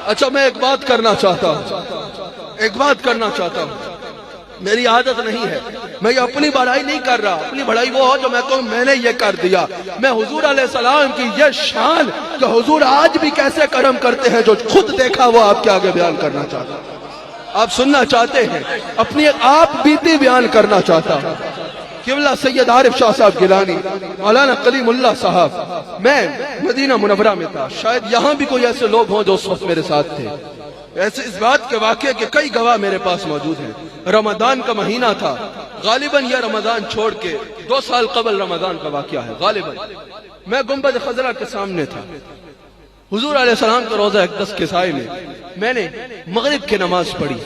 اچھا میں ایک بات کرنا چاہتا ہوں، میری عادت نہیں ہے، میں یہ اپنی بڑائی نہیں کر رہا، اپنی بڑائی وہ ہو جو میں کہوں میں نے یہ کر دیا۔ میں حضور علیہ السلام کی یہ شان کہ حضور آج بھی کیسے کرم کرتے ہیں جو خود دیکھا وہ آپ کے آگے بیان کرنا چاہتا ہوں۔ آپ سننا چاہتے ہیں، اپنی آپ بیتی بیان کرنا چاہتا ہوں۔ قبلہ سید عارف شاہ صاحب گیلانی، مولانا کلیم اللہ صاحب، میں مدینہ منورہ میں تھا، شاید یہاں بھی کوئی ایسے لوگ ہوں جو اس وقت میرے ساتھ تھے۔ ایسے اس بات کے واقعے کے کئی گواہ میرے پاس موجود ہیں۔ رمضان کا مہینہ تھا، غالباً یہ رمضان چھوڑ کے 2 سال قبل رمضان کا واقعہ ہے غالباً۔ میں گنبد خضرا کے سامنے تھا، حضور علیہ السلام کا روضہ اقدس کے سائے میں نے مغرب کی نماز پڑھی،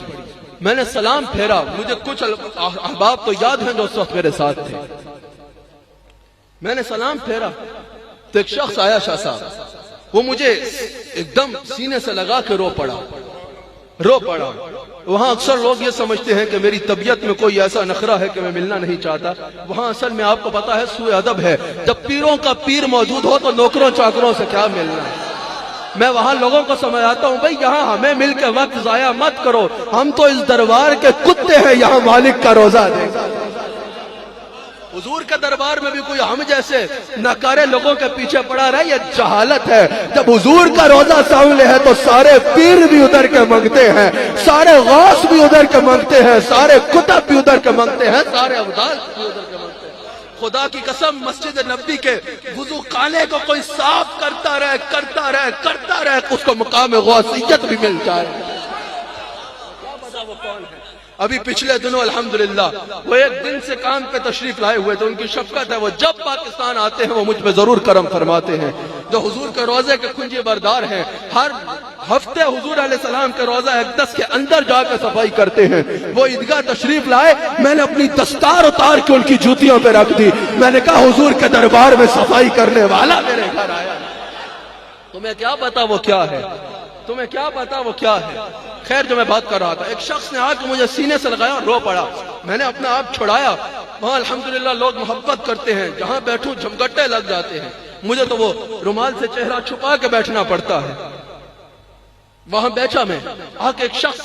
میں نے سلام پھیرا، مجھے کچھ احباب تو یاد ہیں جو اس وقت میرے ساتھ تھے۔ میں نے سلام پھیرا تو ایک شخص آیا شاہ صاحب، وہ مجھے ایک دم سینے سے لگا کے رو پڑا۔ وہاں اکثر لوگ یہ سمجھتے ہیں کہ میری طبیعت میں کوئی ایسا نخرہ ہے کہ میں ملنا نہیں چاہتا، وہاں اصل میں آپ کو پتا ہے سوء ادب ہے، جب پیروں کا پیر موجود ہو تو نوکروں چاکروں سے کیا ملنا ہے۔ میں وہاں لوگوں کو سمجھاتا ہوں بھئی یہاں ہمیں مل کے وقت ضائع مت کرو، ہم تو اس دربار کے کتے ہیں، یہاں مالک کا روزہ دے۔ حضور کے دربار میں بھی کوئی ہم جیسے ناکارے لوگوں کے پیچھے پڑا رہا ہے، یہ جہالت ہے۔ جب حضور کا روزہ سامنے ہے تو سارے پیر بھی ادھر کے مانگتے ہیں، سارے غوث بھی ادھر کے مانگتے ہیں، سارے کتب بھی ادھر کے مانگتے ہیں، سارے ابدال بھی ادھر کے مانگتے ہیں۔ خدا کی قسم مسجد نبی کے وضو خانے کو کوئی صاف کرتا رہے اس کو مقام غوثیت بھی مل جائے۔ ابھی پچھلے دنوں الحمدللہ وہ ایک دن سے کام پہ تشریف لائے ہوئے تھے، ان کی شفقت ہے، وہ جب پاکستان آتے ہیں وہ مجھ پہ ضرور کرم فرماتے ہیں، جو حضور کے روزے کے کنجی بردار ہیں، ہر ہفتے حضور علیہ السلام کے روزہ اقدس کے اندر جا کے صفائی کرتے ہیں۔ وہ عیدگاہ تشریف لائے، میں نے اپنی دستار اتار کے ان کی جوتیوں پہ رکھ دی، میں نے کہا حضور کے دربار میں صفائی کرنے والا میرے گھر آیا۔ تمہیں کیا پتا وہ کیا ہے؟ خیر جو میں بات کر رہا تھا، ایک شخص نے آ کے مجھے سینے سے لگایا اور رو پڑا، میں نے اپنا آپ چھڑایا۔ وہاں الحمدللہ لوگ محبت کرتے ہیں، جہاں بیٹھوں جھمگٹے لگ جاتے ہیں، مجھے تو وہ رومال سے چہرہ چھپا کے بیٹھنا پڑتا ہے۔ وہاں بیٹھا میں، آ کے ایک شخص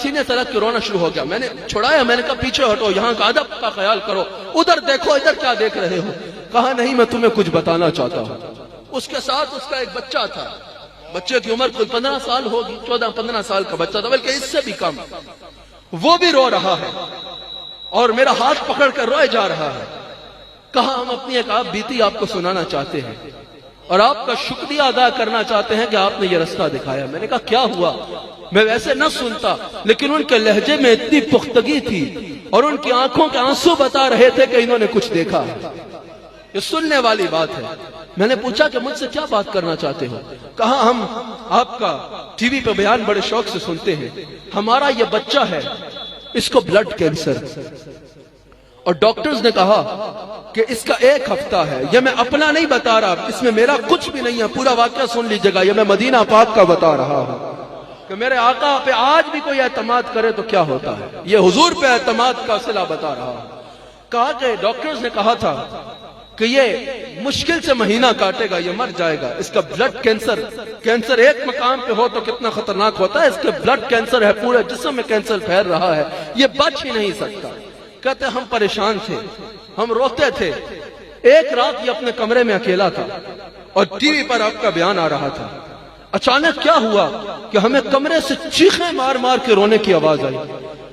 سینے سے لگ کے رونا شروع ہو گیا، میں نے چھڑایا، میں نے کہا پیچھے ہٹو، یہاں کا ادب کا خیال کرو، ادھر دیکھو، ادھر کیا دیکھ رہے ہو؟ کہا نہیں میں تمہیں کچھ بتانا چاہتا ہوں۔ اس کے ساتھ اس کا ایک بچہ تھا، بچے کی عمر کوئی 15 سال ہوگی، 14-15 سال کا بچہ تھا، بلکہ اس سے بھی کم۔ وہ بھی رو رہا ہے اور میرا ہاتھ پکڑ کر روئے جا رہا ہے۔ کہا ہم اپنی ایک آپ بیتی آپ کو سنانا چاہتے ہیں اور آپ کا شکریہ ادا کرنا چاہتے ہیں کہ آپ نے یہ رستہ دکھایا۔ میں نے کہا کیا ہوا؟ میں ویسے نہ سنتا، لیکن ان کے لہجے میں اتنی پختگی تھی اور ان کی آنکھوں کے آنسو بتا رہے تھے کہ انہوں نے کچھ دیکھا ہے۔ یہ سننے والی بات ہے۔ میں نے پوچھا کہ مجھ سے کیا بات کرنا چاہتے ہو؟ کہا ہم آپ کا ٹی وی پہ بیان بڑے شوق سے سنتے ہیں، ہمارا یہ بچہ ہے، اس کو بلڈ کینسر، اور ڈاکٹرز نے کہا کہ اس کا 1 ہفتہ ہے۔ یہ میں اپنا نہیں بتا رہا، اس میں میرا کچھ بھی نہیں ہے، پورا واقعہ سن لیجئے گا، یہ میں مدینہ پاک کا بتا رہا ہوں کہ میرے آقا پہ آج بھی کوئی اعتماد کرے تو کیا ہوتا ہے، یہ حضور پہ اعتماد کا صلہ بتا رہا ہوں۔ کہا کہ ڈاکٹرز نے کہا تھا کہ یہ مشکل سے مہینہ کاٹے گا، یہ مر جائے گا، اس کا بلڈ کینسر ایک مقام پہ ہو تو کتنا خطرناک ہوتا ہے، اس کے بلڈ کینسر ہے، پورے جسم میں کینسر پھیل رہا ہے، یہ بچ ہی نہیں سکتا۔ کہتے ہم پریشان تھے، ہم روتے تھے۔ ایک رات یہ اپنے کمرے میں اکیلا تھا اور ٹی وی پر آپ کا بیان آ رہا تھا۔ اچانک کیا ہوا کہ ہمیں کمرے سے چیخیں مار مار کے رونے کی آواز آئی۔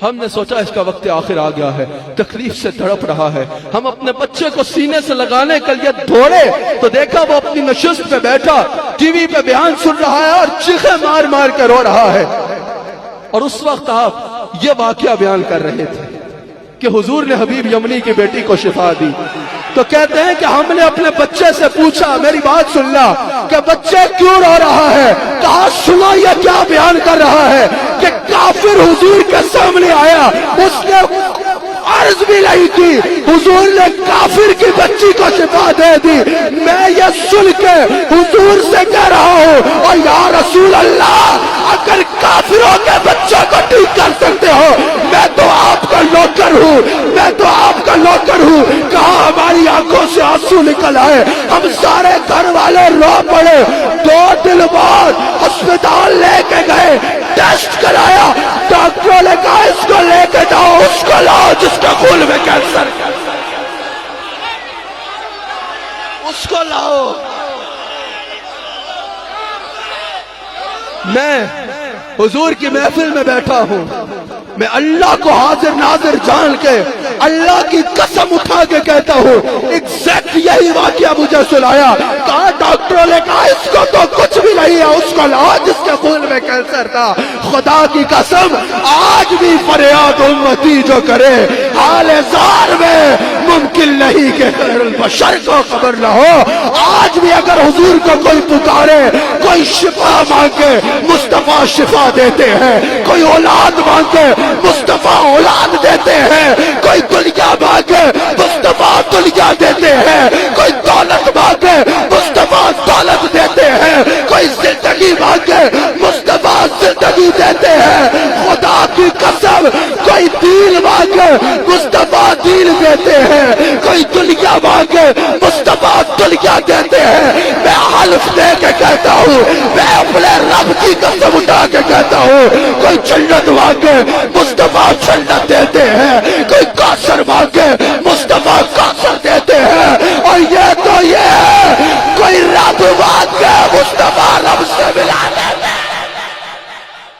ہم نے سوچا اس کا وقت آخر آ گیا ہے، تکلیف سے تڑپ رہا ہے۔ ہم اپنے بچے کو سینے سے لگانے کے لیے دوڑے تو دیکھا وہ اپنی نشست پہ بیٹھا ٹی وی پہ بیان سن رہا ہے اور چیخیں مار مار کے رو رہا ہے۔ اور اس وقت آپ یہ واقعہ بیان کر رہے تھے کہ حضور نے حبیب یمنی کی بیٹی کو شفا دی۔ تو کہتے ہیں کہ ہم نے اپنے بچے سے پوچھا، میری بات سننا، کہ بچے کیوں رو رہا ہے؟ کہا سنو یہ کیا بیان کر رہا ہے کہ کافر حضور کے سامنے آیا، اس نے عرض بھی نہیں کی، حضور نے کافر کی بچی کو شفا دے دی۔ میں یہ سن کے حضور سے کہہ رہا ہوں، اور یا رسول اللہ اگر کافروں کے بچوں کو ٹھیک کر سکتے ہو، میں تو آپ کا نوکر ہوں، میں تو آپ کا نوکر ہوں۔ کہا ہماری آنکھوں سے آنسو نکل آئے، ہم سارے گھر والے رو پڑے۔ 2 دن بعد ہسپتال لے کے ٹیسٹ کرایا، ڈاکٹروں نے کہا اس کو لے کے جاؤ، اس کو لاؤ جس کے خون میں کینسر، اس کو لاؤ۔ میں حضور کی محفل میں بیٹھا ہوں، میں اللہ کو حاضر ناظر جان کے اللہ کی قسم اٹھا کے کہتا ہوں ایگزیکٹ یہی واقعہ مجھے سنایا، کہا ڈاکٹروں نے کہا اس کو تو کچھ بھی نہیں ہے، اس کو لاؤ جس کے خون میں کینسر تھا۔ خدا کی قسم آج بھی فریاد امتی جو کرے حال زار میں ممکن نہیں کہ خیر البشر کو خبر نہ ہو۔ آج بھی اگر حضور کو کوئی پکارے، کوئی شفا مانگے مصطفیٰ شفا دیتے ہیں، کوئی اولاد مانگے مصطفیٰ اولاد دیتے ہیں، کوئی دنیا مانگے مصطفیٰ دنیا دیتے ہیں، کوئی دولت مانگے مصطفیٰ دولت دیتے ہیں، کوئی زندگی مانگے مصطفیٰ زندگی دیتے ہیں۔ خدا کی قسم کوئی دین مانگے مصطفیٰ دین دیتے ہیں، کوئی دنیا مانگے مصطفیٰ دنیا دیتے ہیں۔ میں حلف دے کے کہتا ہوں، میں اپنے رب کی قسم اٹھا کے کہتا ہوں، کوئی جنت مانگے مصطفیٰ جنت دیتے ہیں، کوئی کاثر مانگے مصطفیٰ کاثر دیتے ہیں، اور یہ تو یہ ہے کوئی رب مانگے مصطفیٰ رب سے ملا دیتے ہیں۔